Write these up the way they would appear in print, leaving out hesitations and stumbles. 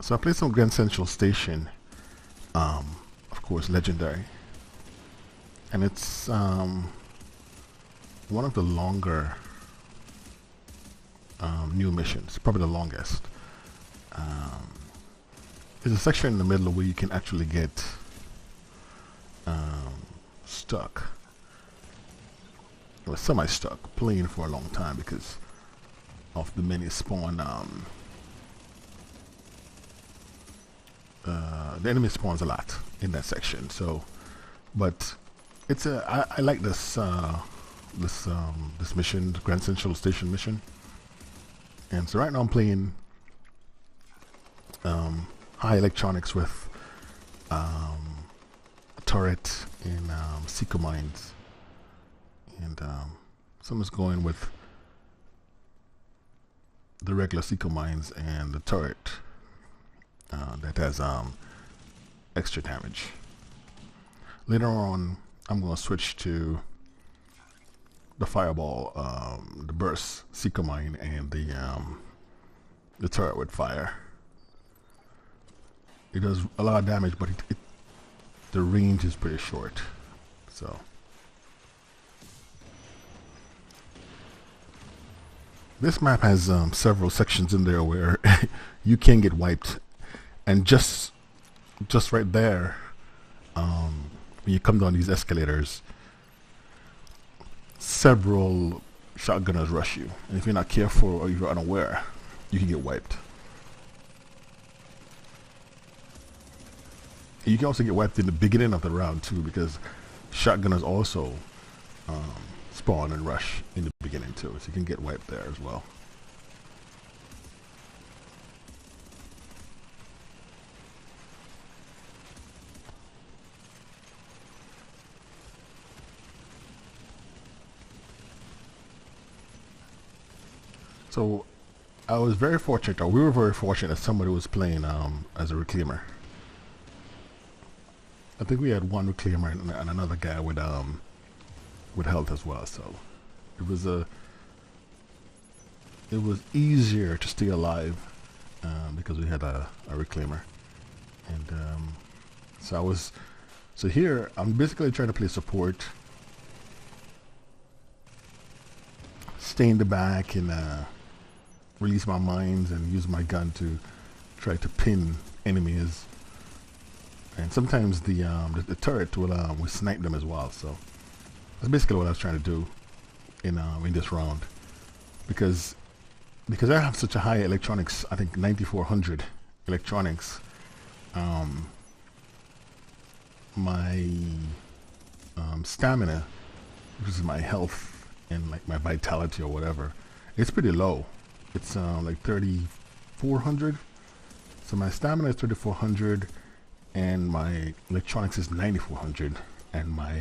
So I played some Grand Central Station, of course, legendary, and it's one of the longer new missions, probably the longest. Um, there's a section in the middle where you can actually get stuck, or semi-stuck, playing for a long time because of the many spawn. The enemy spawns a lot in that section, so but it's I like this mission, the Grand Central Station mission. And so right now I'm playing high electronics with a turret in Seeker Mines, and someone's going with the regular Seeker Mines and the turret that has extra damage. Later on, I'm going to switch to the Fireball, the Burst Seeker Mine, and the turret with fire. It does a lot of damage, but the range is pretty short. So this map has several sections in there where you can get wiped, and just right there, when you come down these escalators, several shotgunners rush you, and if you're not careful or if you're unaware, you can get wiped. You can also get wiped in the beginning of the round too, because shotgunners also spawn and rush in the beginning too, so you can get wiped there as well. So I was very fortunate, or we were very fortunate, that somebody was playing as a reclaimer. I think we had one reclaimer and another guy with health as well. So it was easier to stay alive because we had a reclaimer, and so here I'm basically trying to play support, stay in the back and release my mines and use my gun to try to pin enemies. And sometimes the turret will snipe them as well. So that's basically what I was trying to do in this round, because I have such a high electronics. I think 9400 electronics. My stamina, which is my health and like my vitality or whatever, it's pretty low. It's like 3400. So my stamina is 3400. And my electronics is 9400, and my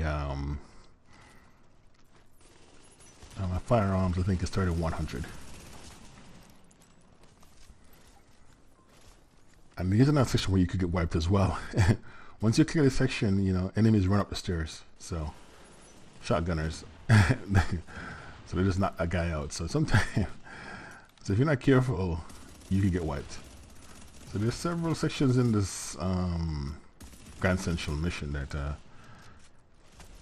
my firearms I think is 3100. And there's another section where you could get wiped as well. Once you clear this section, you know, enemies run up the stairs. So shotgunners, so they just knock a guy out. So sometimes, so if you're not careful, you can get wiped. So there's several sections in this Grand Central mission that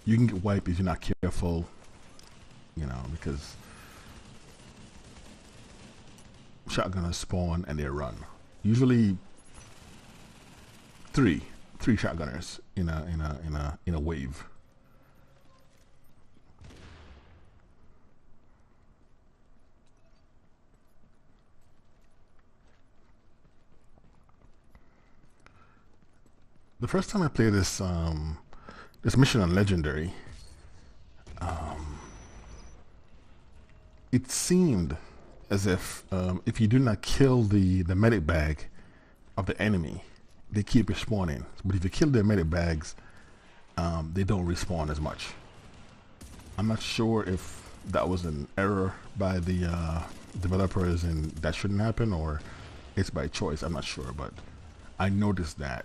you can get wiped if you're not careful, you know, because shotgunners spawn and they run. Usually three shotgunners in a wave. The first time I played this this mission on Legendary, it seemed as if you do not kill the medic bag of the enemy, they keep respawning. But if you kill their medic bags, they don't respawn as much. I'm not sure if that was an error by the developers and that shouldn't happen, or it's by choice. I'm not sure, but I noticed that.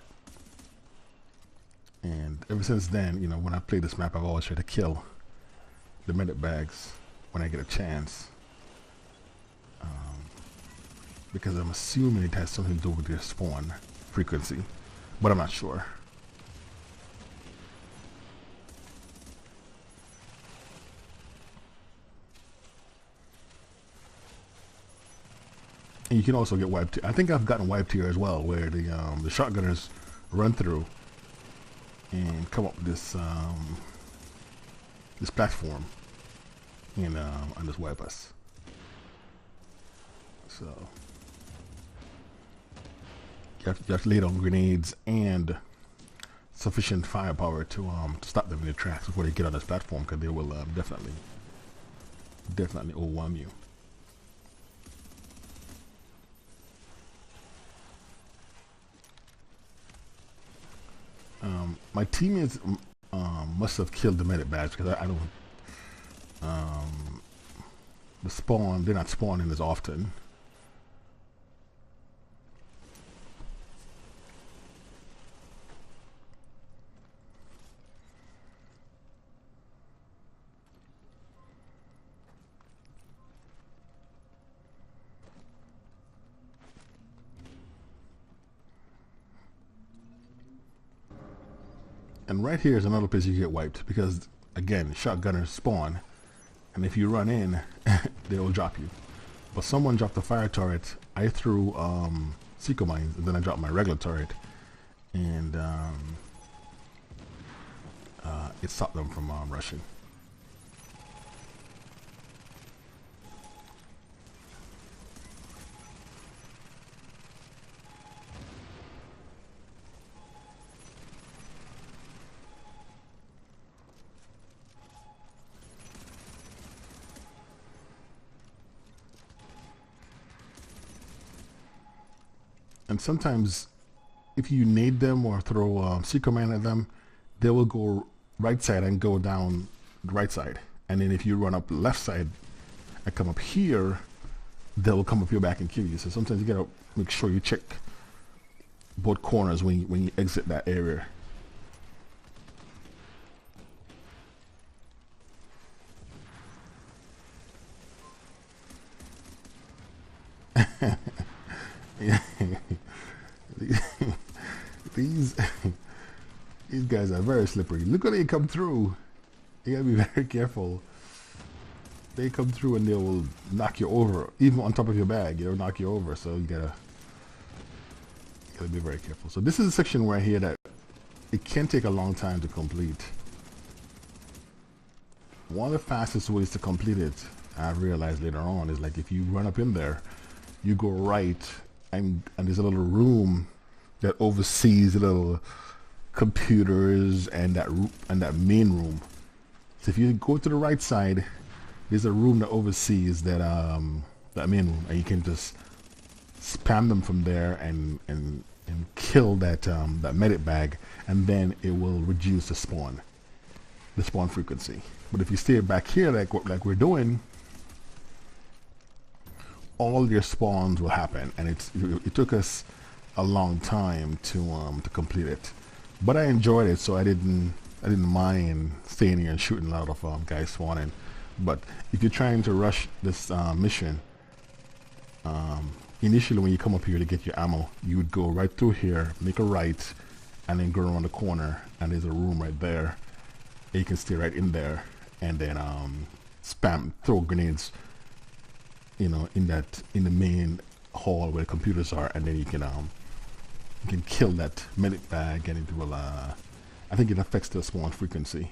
And ever since then, you know, when I play this map, I've always tried to kill the medic bags when I get a chance. because I'm assuming it has something to do with their spawn frequency, but I'm not sure. And you can also get wiped. I think I've gotten wiped here as well, where the shotgunners run through and come up with this this platform and just wipe us. So you have to lay down grenades and sufficient firepower to stop them in their tracks before they get on this platform, because they will definitely overwhelm you. My teammates must have killed the medic badge, because I don't. The spawn, they're not spawning as often. And right here is another place you get wiped, because again, shotgunners spawn, and if you run in, they will drop you. But someone dropped the fire turret. I threw Seeker mines, and then I dropped my regular turret, and it stopped them from rushing. And sometimes, if you nade them or throw Seeker mine at them, they will go right side and go down the right side. And then if you run up left side and come up here, they will come up your back and kill you. So sometimes you gotta make sure you check both corners when you exit that area. these these guys are very slippery. Look how they come through. You gotta be very careful. They come through and they will knock you over, even on top of your bag. They'll knock you over. So you gotta be very careful. So this is a section where I hear that it can take a long time to complete. One of the fastest ways to complete it, I've realized later on, is like if you run up in there, you go right, and there's a little room that oversees the little computers and that main room. So if you go to the right side, there's a room that oversees that main room, and you can just spam them from there and kill that medic bag, and then it will reduce the spawn frequency. But if you stay back here like we're doing, all your spawns will happen, and it took us a long time to complete it, but I enjoyed it, so I didn't mind staying here and shooting a lot of guys spawning. But if you're trying to rush this mission, initially when you come up here to get your ammo, you would go right through here, make a right, and then go around the corner, and there's a room right there. And you can stay right in there, and then throw grenades, in the main hall where the computers are, and then you can kill that medic bag, and it will I think it affects the spawn frequency.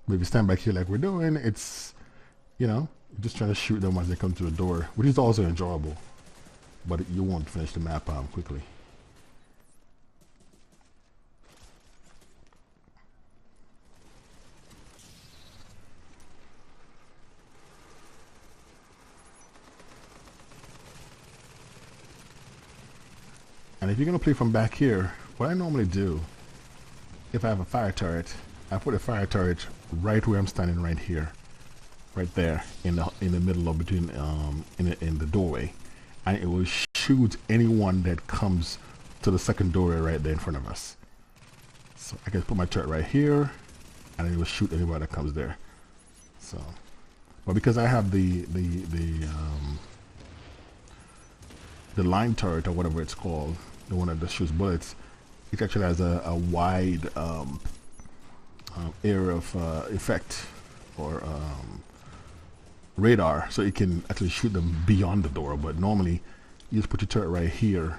But if you stand back here like we're doing, it's just trying to shoot them as they come to the door, which is also enjoyable, but you won't finish the map quickly. And if you're going to play from back here, what I normally do, if I have a fire turret, I put a fire turret right where I'm standing right here, right there in the middle of between in the doorway, and it will shoot anyone that comes to the second doorway right there in front of us. So I can put my turret right here, and it will shoot anybody that comes there. So, but because I have the the line turret or whatever it's called, the one that shoots bullets, it actually has a wide area of effect or radar, so it can actually shoot them beyond the door. But normally, you just put your turret right here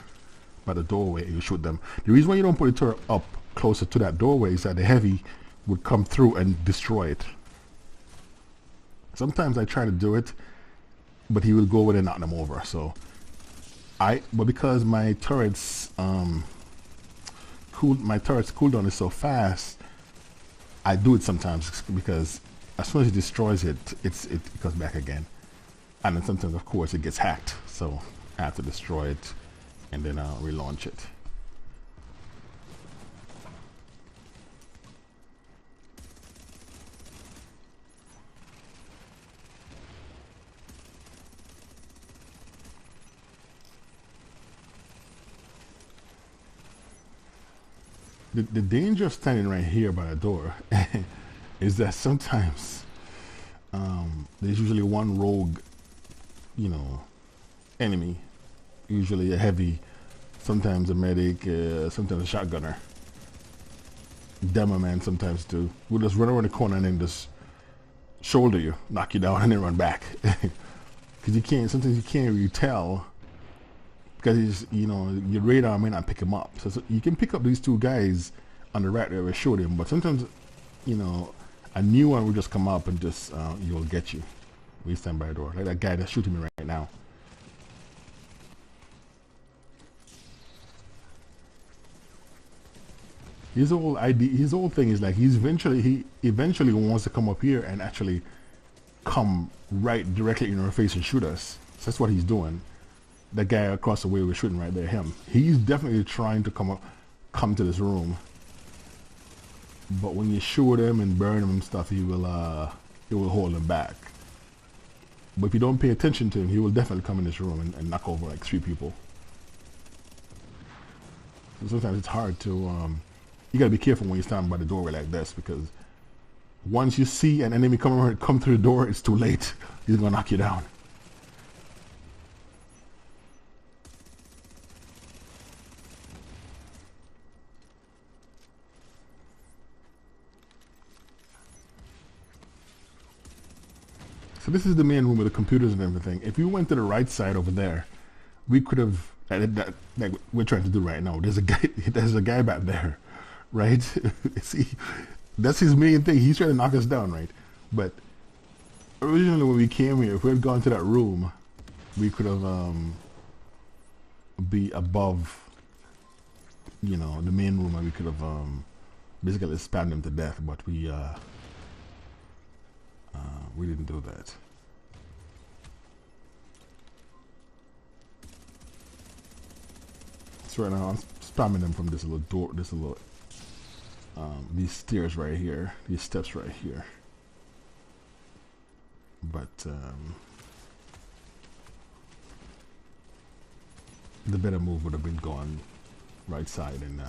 by the doorway and you shoot them. The reason why you don't put the turret up closer to that doorway is that the heavy would come through and destroy it. Sometimes I try to do it, but he will go over and knock them over. So but because my turret's cooldown is so fast, I do it sometimes because as soon as it destroys it, it comes back again. And then sometimes, of course, it gets hacked. So I have to destroy it and then relaunch it. The danger of standing right here by the door is that sometimes there's usually one rogue, enemy, usually a heavy, sometimes a medic, sometimes a shotgunner, demo man sometimes too. We'll just run around the corner and then just shoulder you, knock you down, and then run back. Because sometimes you can't really tell, because your radar may not pick him up. So you can pick up these two guys on the right there and shoot him, but sometimes, a new one will just come up and just, you'll get you. We stand by the door, like that guy that's shooting me right now. His whole thing is like he eventually wants to come up here and actually come right directly in our face and shoot us. So that's what he's doing. That guy across the way we're shooting right there, him. He's definitely trying to come to this room. But when you shoot him and burn him and stuff, it will hold him back. But if you don't pay attention to him, he will definitely come in this room and knock over like 3 people. So sometimes it's hard to, you gotta be careful when you stand by the doorway like this, because once you see an enemy come through the door, it's too late. He's gonna knock you down. So this is the main room with the computers and everything. If we went to the right side over there, we could have, like we're trying to do right now. There's a guy back there, right? See, that's his main thing. He's trying to knock us down, right? But originally when we came here, if we had gone to that room, we could have be above, the main room, and we could have basically spammed them to death. But we didn't do that. So right now I'm spamming them from this little door, these stairs right here, these steps right here. But the better move would have been going right side and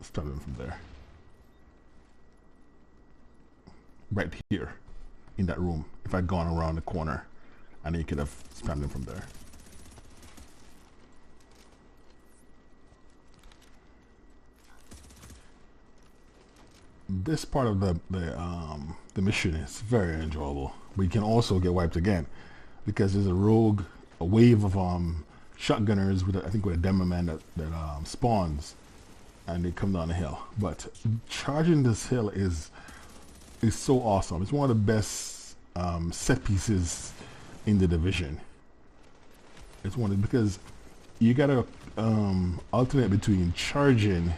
spam them from there. Right here in that room. If I'd gone around the corner, and you could have spammed them from there. This part of the mission is very enjoyable. We can also get wiped again because there's a wave of shotgunners with I think with a demo man that spawns, and they come down the hill. But charging this hill is so awesome. It's one of the best set pieces in the division. It's because you gotta alternate between charging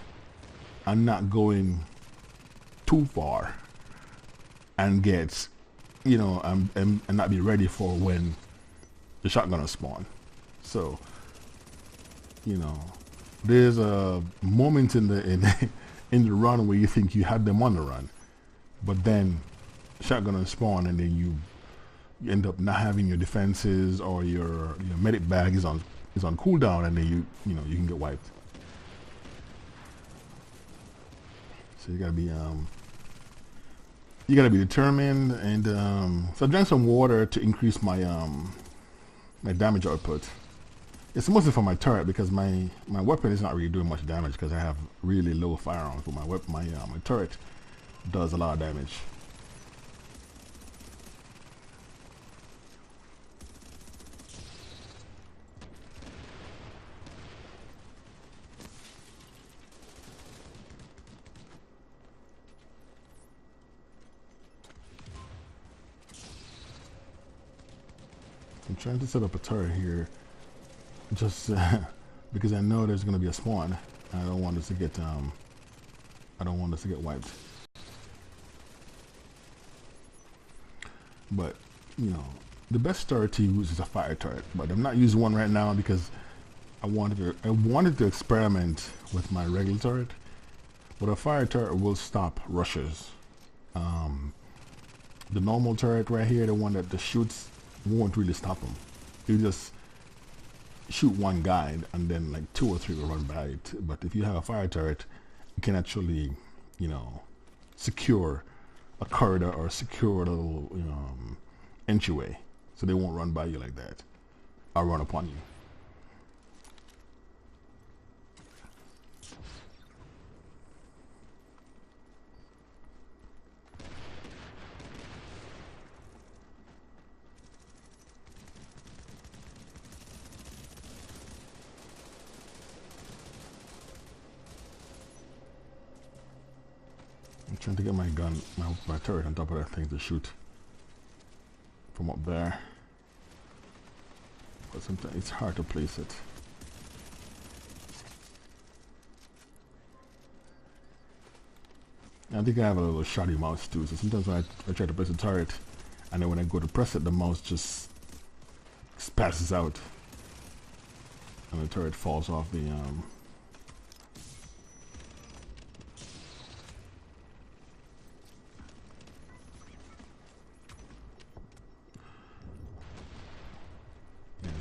and not going too far, and get and not be ready for when the shotgunner spawn. So there's a moment in the in the run where you think you had them on the run, but then shotgunner spawn, and then you end up not having your defenses, or your medic bag is on cooldown, and then you can get wiped. So you gotta be determined, and so I drank some water to increase my my damage output. It's mostly for my turret because my weapon is not really doing much damage because I have really low firearms. But my turret does a lot of damage. I'm trying to set up a turret here, just because I know there's going to be a spawn. And I don't want us to get wiped. But you know, the best turret to use is a fire turret. But I'm not using one right now because I wanted to experiment with my regular turret. But a fire turret will stop rushes. The normal turret right here, the one that just shoots, won't really stop them. You just shoot one guy and then like 2 or 3 will run by it. But if you have a fire turret, you can actually, you know, secure a corridor or secure a little, you know, entryway, so they won't run by you like that or run upon you. I'm trying to get my gun, my turret on top of that thing to shoot from up there. But sometimes it's hard to place it. I think I have a little shoddy mouse too, so sometimes when I try to press the turret, and then when I go to press it, the mouse just passes out. And the turret falls off the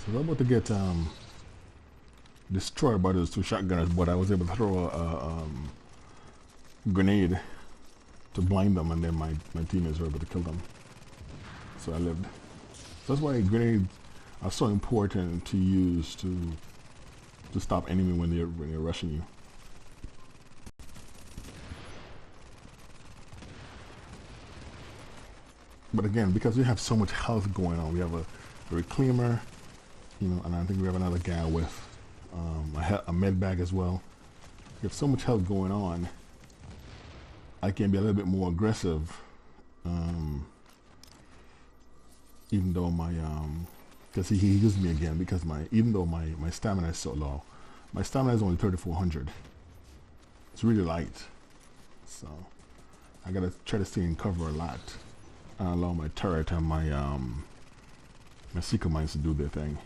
So I was about to get destroyed by those 2 shotgunners, but I was able to throw a grenade to blind them, and then my teammates were able to kill them. So I lived. So that's why grenades are so important to use to stop enemy when they're rushing you. But again, because we have so much health going on, we have a reclaimer, you know, and I think we have another guy with a med bag as well. We have so much health going on, I can be a little bit more aggressive, even though my because he used me again, because even though my stamina is so low, my stamina is only 3,400. It's really light, so I gotta try to stay in cover a lot and allow my turret and my seeker mines to do their thing.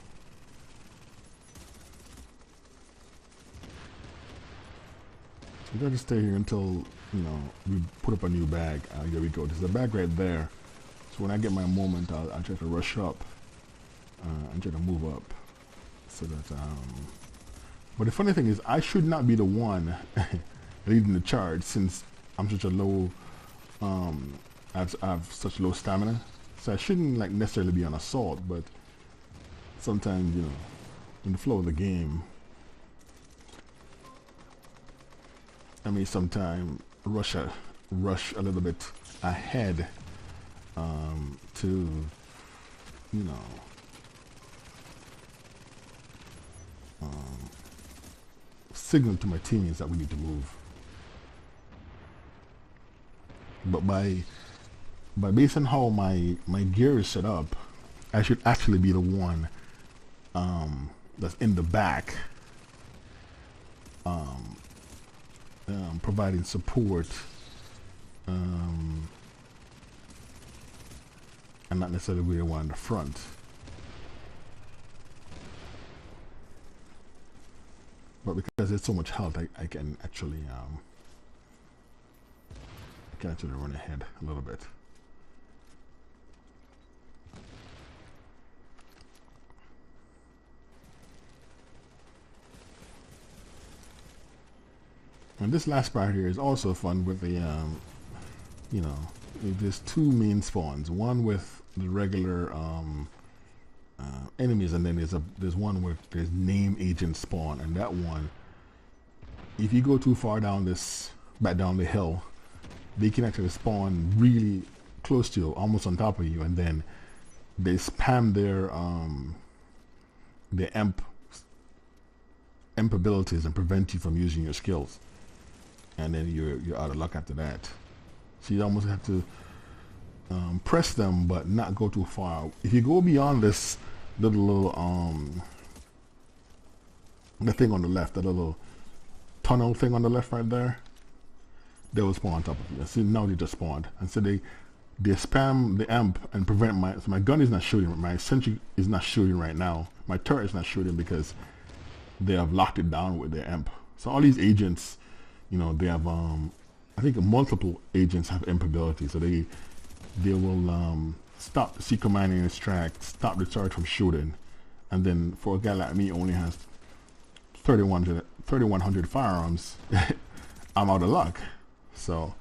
We gotta stay here until, you know, we put up a new bag. Here we go. There's a bag right there. So when I get my moment, I'll try to rush up and try to move up. So that, but the funny thing is, I should not be the one leading the charge, since I'm such a low, I have such low stamina. So I shouldn't like necessarily be on assault, but sometimes, you know, in the flow of the game, I may sometimes rush a little bit ahead to, you know, signal to my teammates that we need to move. But by based on how my gear is set up, I should actually be the one that's in the back, providing support, and not necessarily be the one in the front. But because there's so much health, I can actually run ahead a little bit. And this last part here is also fun with the, you know, there's 2 main spawns. One with the regular enemies, and then there's one where there's name agent spawn, and that one, if you go too far back down the hill, they can actually spawn really close to you, almost on top of you, and then they spam their imp abilities and prevent you from using your skills, and then you're out of luck after that. So you almost have to press them, but not go too far. If you go beyond this little the thing on the left, that little tunnel thing on the left right there, they will spawn on top of you. See, now they just spawned, and so they spam the amp and prevent my gun is not shooting, my sentry is not shooting right now, my turret is not shooting because they have locked it down with their amp. So all these agents, they have I think multiple agents have imp ability, so they will stop the secret mining in its tracks, stop the turret from shooting, and then for a guy like me who only has 3100 firearms, I'm out of luck. So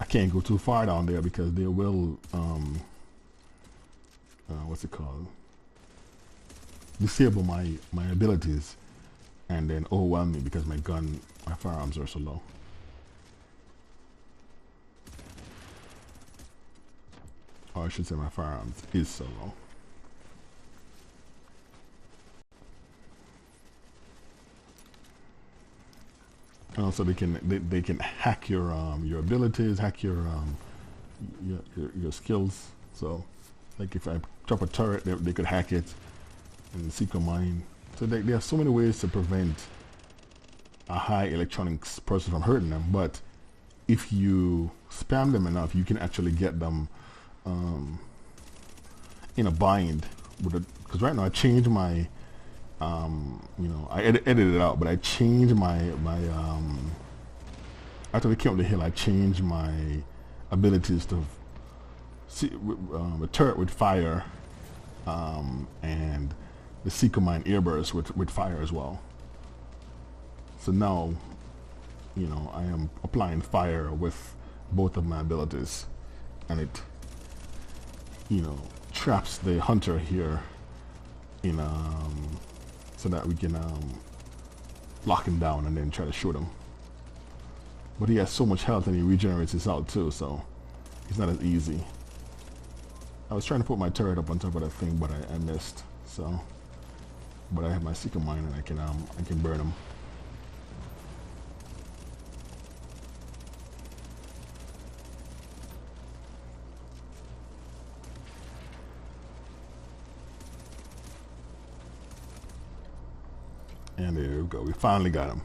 I can't go too far down there because they will what's it called, disable my abilities and then overwhelm me because my firearms are so low. Or I should say my firearms is so low. And also they can hack your abilities, hack your skills. So like if I drop a turret, they could hack it and secret mine. So there are so many ways to prevent a high electronics person from hurting them. But if you spam them enough, you can actually get them in a bind. Because right now I changed my I edited it out, but I changed my after we came up the hill, I changed my abilities to see the turret with fire, and the Seeker Mine airburst with fire as well. So now, I am applying fire with both of my abilities, and it, traps the hunter here in so that we can lock him down and then try to shoot him. But he has so much health and he regenerates his health too, so it's not as easy. I was trying to put my turret up on top of that thing, but I missed. So, but I have my Seeker Mine and I can burn him. And there we go. We finally got him.